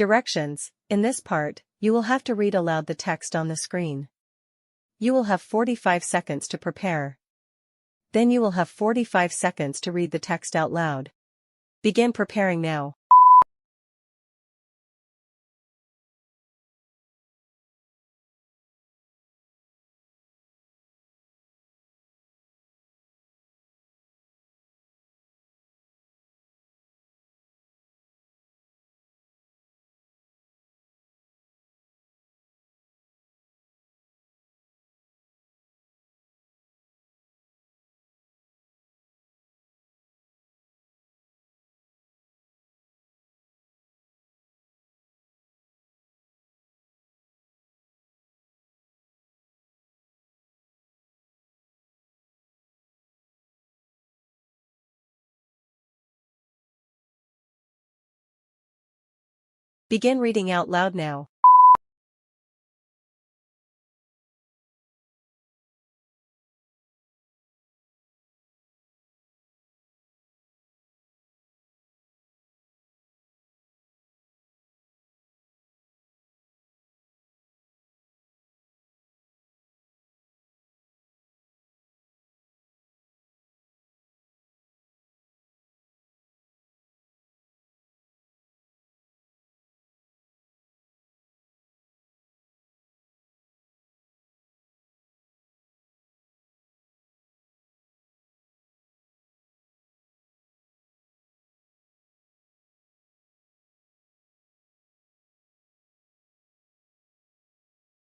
Directions. In this part, you will have to read aloud the text on the screen. You will have 45 seconds to prepare. Then you will have 45 seconds to read the text out loud. Begin preparing now. Begin reading out loud now.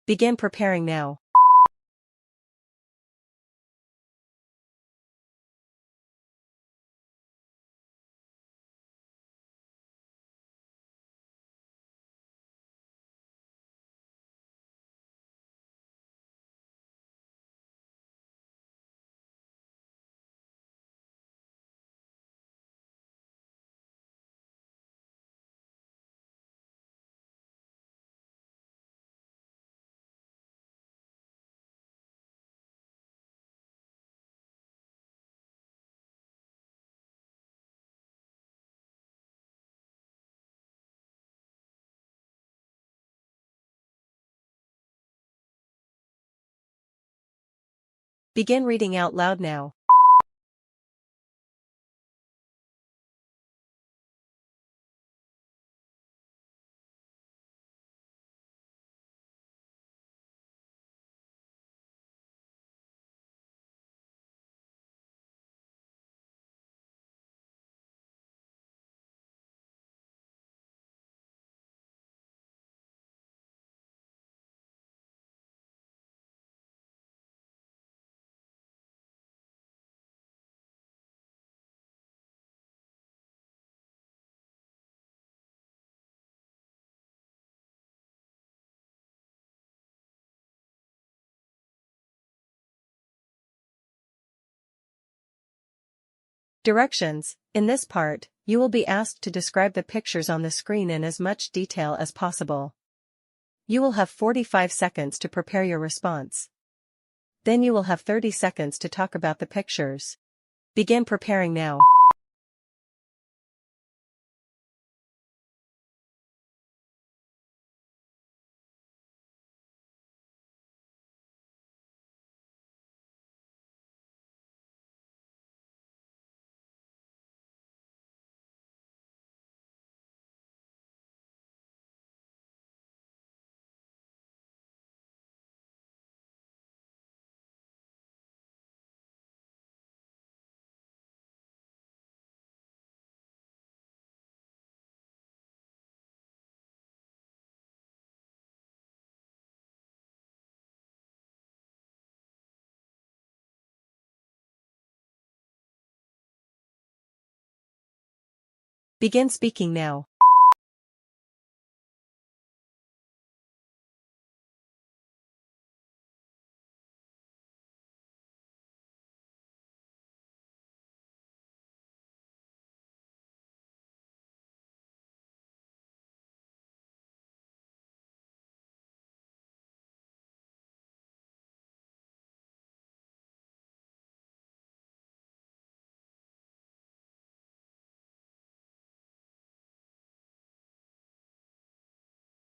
Begin preparing now. Begin reading out loud now. Directions. In this part, you will be asked to describe the pictures on the screen in as much detail as possible. You will have 45 seconds to prepare your response. Then you will have 30 seconds to talk about the pictures. Begin preparing now. Begin speaking now.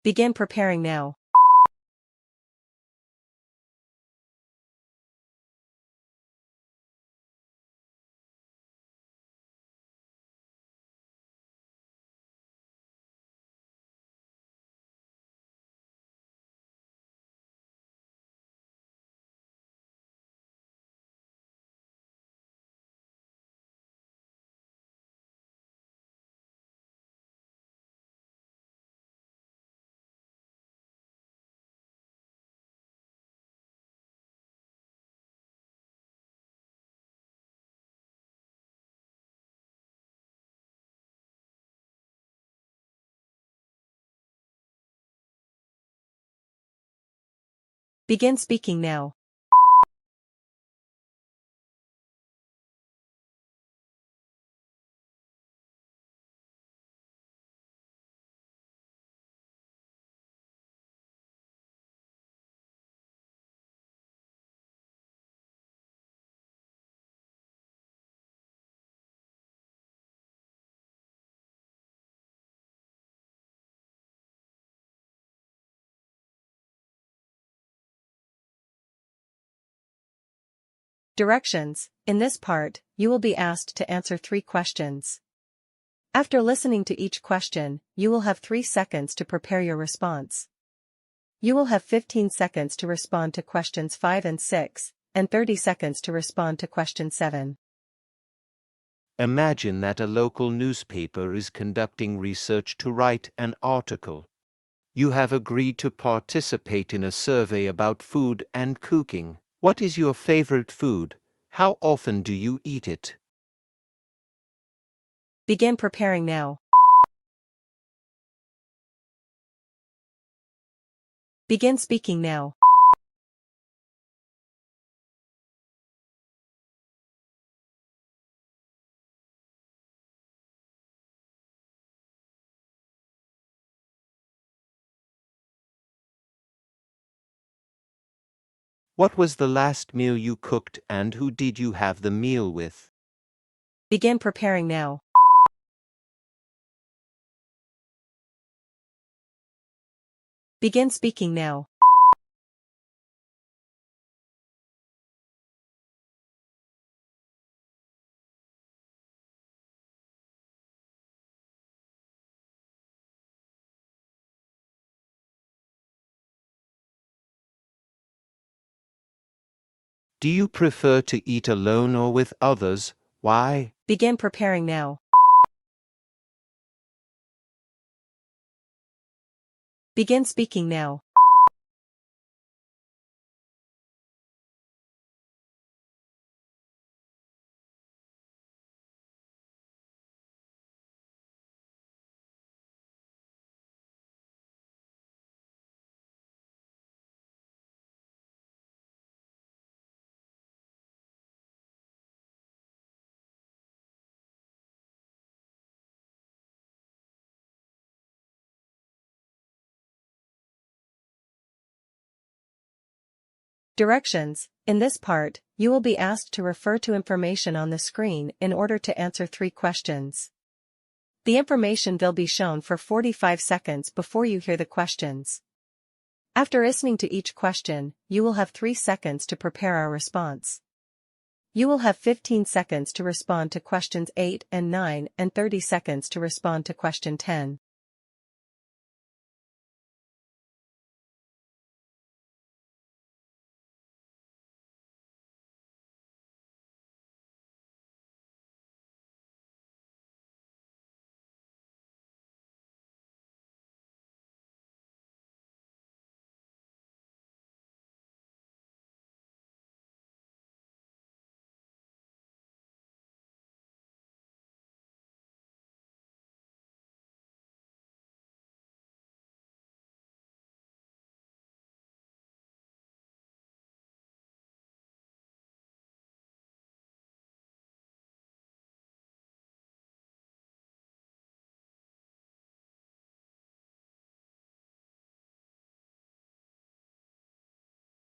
Begin preparing now. Begin speaking now. Directions. In this part, you will be asked to answer 3 questions. After listening to each question, you will have 3 seconds to prepare your response. You will have 15 seconds to respond to questions 5 and 6, and 30 seconds to respond to question 7. Imagine that a local newspaper is conducting research to write an article. You have agreed to participate in a survey about food and cooking. What is your favorite food? How often do you eat it? Begin preparing now. Begin speaking now. What was the last meal you cooked and who did you have the meal with? Begin preparing now. Begin speaking now. Do you prefer to eat alone or with others? Why? Begin preparing now. Begin speaking now. Directions. In this part, you will be asked to refer to information on the screen in order to answer 3 questions. The information will be shown for 45 seconds before you hear the questions. After listening to each question, you will have 3 seconds to prepare our response. You will have 15 seconds to respond to questions 8 and 9 and 30 seconds to respond to question 10.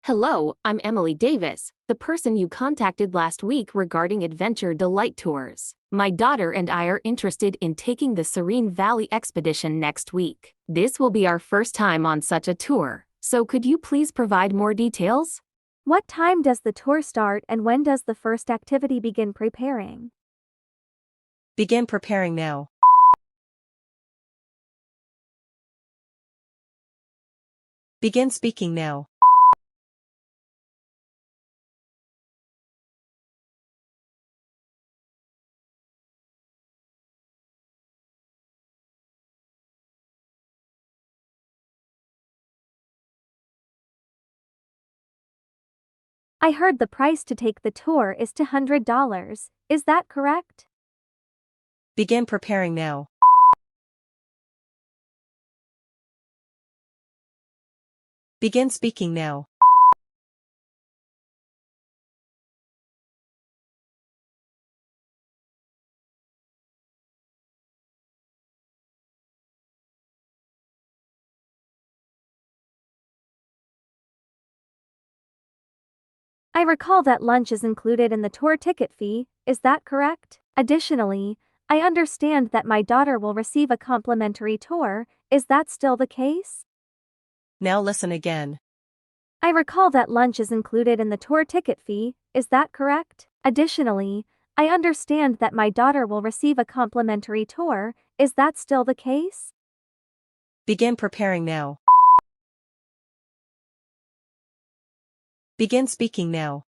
Hello, I'm Emily Davis, the person you contacted last week regarding Adventure Delight Tours. My daughter and I are interested in taking the Serene Valley expedition next week. This will be our first time on such a tour, so could you please provide more details? What time does the tour start and when does the first activity begin preparing? Begin preparing now. Begin speaking now. I heard the price to take the tour is $200. Is that correct? Begin preparing now. Begin speaking now. I recall that lunch is included in the tour ticket fee, is that correct? Additionally, I understand that my daughter will receive a complimentary tour, is that still the case? Now listen again. I recall that lunch is included in the tour ticket fee, is that correct? Additionally, I understand that my daughter will receive a complimentary tour, is that still the case? Begin preparing now. Begin speaking now.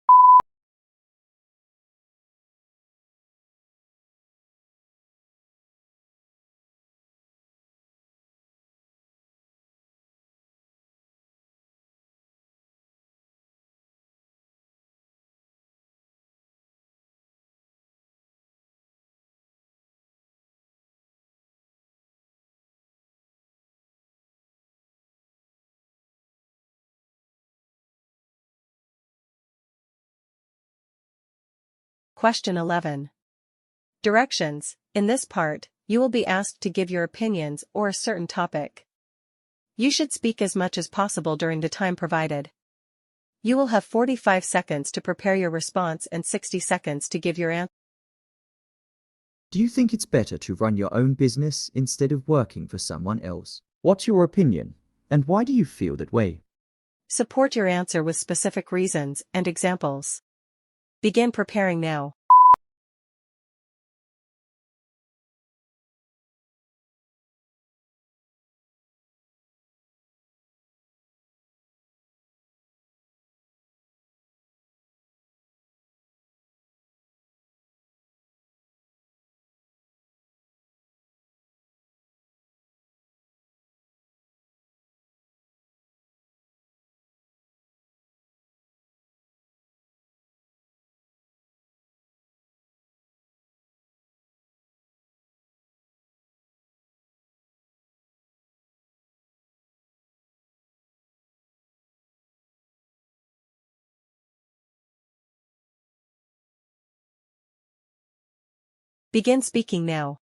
Question 11. Directions. In this part, you will be asked to give your opinions or a certain topic. You should speak as much as possible during the time provided. You will have 45 seconds to prepare your response and 60 seconds to give your answer. Do you think it's better to run your own business instead of working for someone else? What's your opinion, and why do you feel that way? Support your answer with specific reasons and examples. Begin preparing now. Begin speaking now.